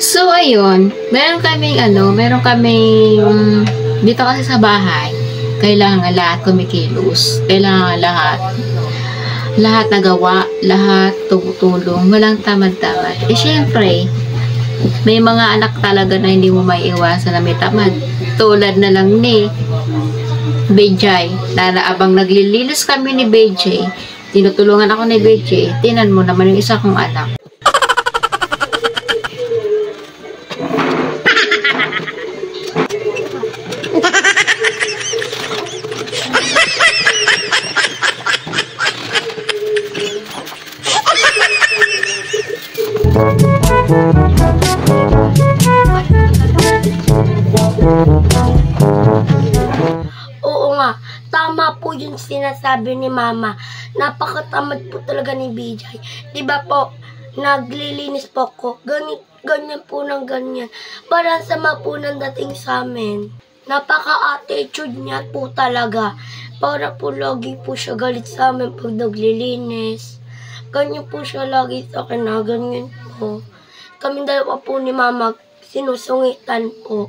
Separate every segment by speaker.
Speaker 1: So, ayun, meron kaming, dito kasi sa bahay, kailangan lahat kumikilos. Kailangan lahat nagawa, lahat tumutulong, walang tamad-tamad. Syempre, may mga anak talaga na hindi mo may iwasan na may tamad. Tulad na lang ni Bejay. Abang naglilinis kami ni Bejay, tinutulungan ako ni Bejay, tinan mo naman yung isa kong anak.
Speaker 2: Oo nga, tama po yung sinasabi ni Mama. Napakatamad po talaga ni Bijay. Diba po, naglilinis po ko. Ganyan po ng ganyan. Parang sama po ng dating sa amin. Napaka-attitude niya po talaga. Para po lagi po siya galit sa amin pag naglilinis. Ganyan po siya lagi sa akin na ganyan po. Kaming dalawa po ni Mama, sinusungitan po.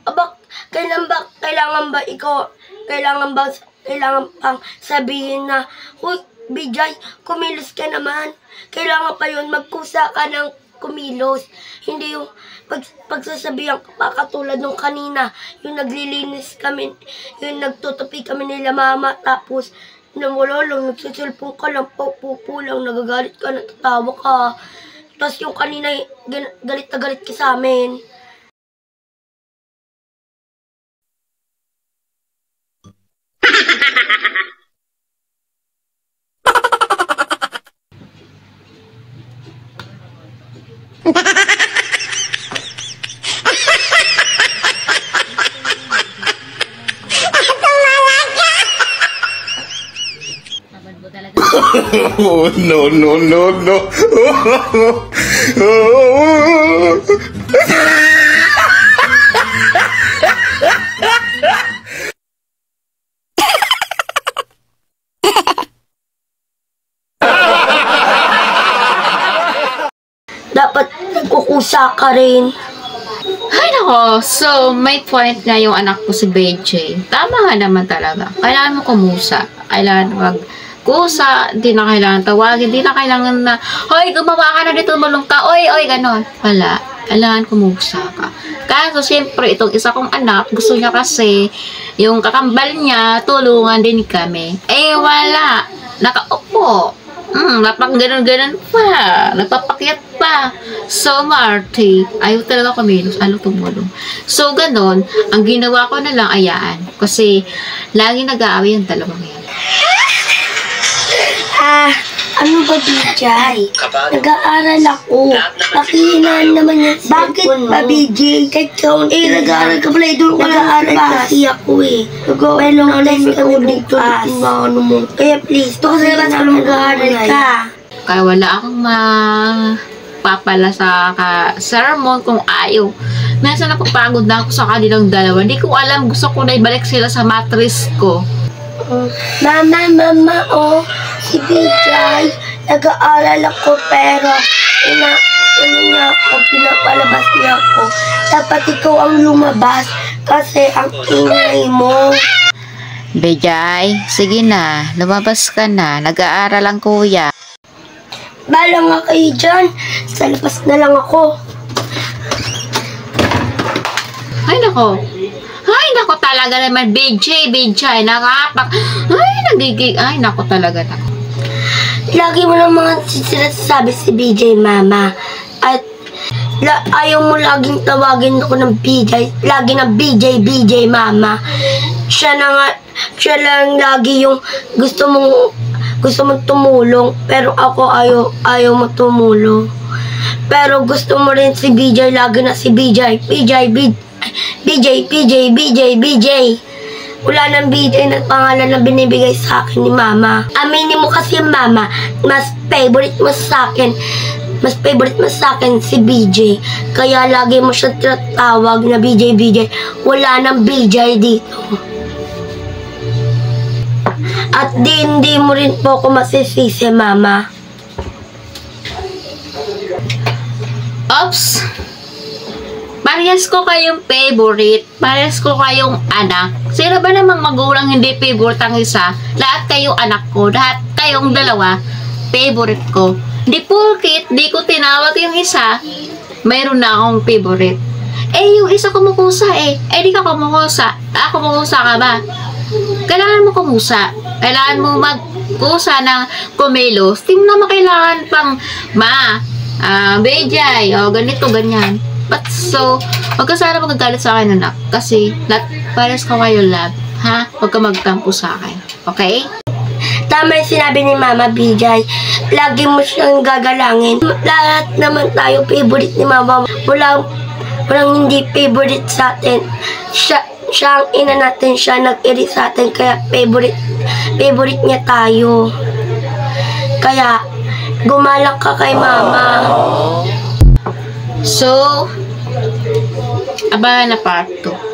Speaker 2: Aba, kailangan pang sabihin na, "Uy, Bijay, kumilos ka naman." Kailangan pa yun, magkusa ka ng kumilos. Hindi yung pagsasabihan ka pa katulad nung kanina, yung naglilinis kami, yung nagtutupi kami nila Mama, tapos wala lang, nagsisilpong ka lang, pupo lang, nagagalit ka, natatawa ka. Tapos yung kanina, galit na galit ka sa amin.
Speaker 3: Oh, no, no, no, no.
Speaker 2: Dapat nagkukusa ka rin.
Speaker 1: Ay nako, so may point na yung anak ko si Bejay. Tama nga naman talaga. Kailangan mo kumusa. Kailangan magkusa. Hindi na kailangan tawagin. Hindi na kailangan na, "Hoy, gumawa ka na dito, tulong ka. Oy, ganon." Wala. Kailangan kumusa ka. Kaso siyempre, itong isa kong anak, gusto niya kasi, yung kakambal niya, tulungan din kami. Wala. Nakaupo. Napang ganon-ganon pa. Nagpapakyat pa. So, Marty, ayaw talaga kumilos. Ayaw tumulong. So, ganon. Ang ginawa ko na lang, ayaan. Kasi, lagi nag-aaway yung dalawang yan.
Speaker 2: Ano ba, Bijay? Nag-aaral ako. Pakihinaan naman yung cellphone mo. Bakit ba, Bijay? Nag-aaral ka pala. Doon nag-aaral kasi ako eh. May long test kami bukas. Kaya please, ito kasi labas ka mag-aaral ka.
Speaker 1: Kaya wala akong papala sa sermon kung ayaw. Minsan napapagod na ako sa kanilang dalawa. Hindi ko alam, gusto ko na ibalik sila sa matris ko.
Speaker 2: Mama, si Bijay, nag-aaral ako pero pinapalabas niya ako. Dapat ikaw ang lumabas kasi ang ingay mo.
Speaker 1: Bijay, sige na, lumabas ka na. Nag-aaral ang kuya.
Speaker 2: Bala nga kayo dyan, sa labas na lang ako.
Speaker 1: Ay nako talaga naman, Bijay, nako talaga na.
Speaker 2: Lagi mo lang mga sinasabi si Bijay, Mama. At ayaw mo laging tawagin ako ng Bijay. Lagi na Bijay, Mama. Siya lang lagi yung gusto mong tumulong. Pero ako ayaw mo tumulong. Pero gusto mo rin si Bijay. Lagi na si Bijay. Wala nang BJ na pangalan na binibigay sa akin ni Mama. Aminin mo kasi, Mama, mas favorite mo sa akin mas favorite mo sa akin si BJ. Kaya lagi mo siya tinatawag na BJ. Wala nang BJ dito. At hindi mo rin po ako masisisi, Mama.
Speaker 1: Oops! Parehas ko kayong favorite. Parehas ko kayong anak. Sino ba namang magulang hindi favorite ang isa? Lahat kayo anak ko. Lahat kayong dalawa, favorite ko. Di porkit, di ko tinawag yung isa, mayroon na akong favorite. Eh, yung isa kumukusa eh. Eh, di ka kumukusa. Kumukusa ka ba? Kailangan mo kumusa. Kailangan mo magkusa ng kumilos. Hindi mo naman kailangan pang Bejay, o ganito, ganyan. But so, wag ka sana magagalit sa akin, anak. Kasi, pares ka kayo love. Ha? Wag ka magtampo sa akin. Okay?
Speaker 2: Tama yung sinabi ni Mama BJ. Lagi mo siyang gagalangin. Lahat naman tayo favorite ni Mama. Walang hindi favorite sa atin. Siya ang ina natin, siya nag-iri sa atin. Kaya favorite niya tayo. Kaya, gumalang ka kay Mama.
Speaker 1: So, abangan na part 2.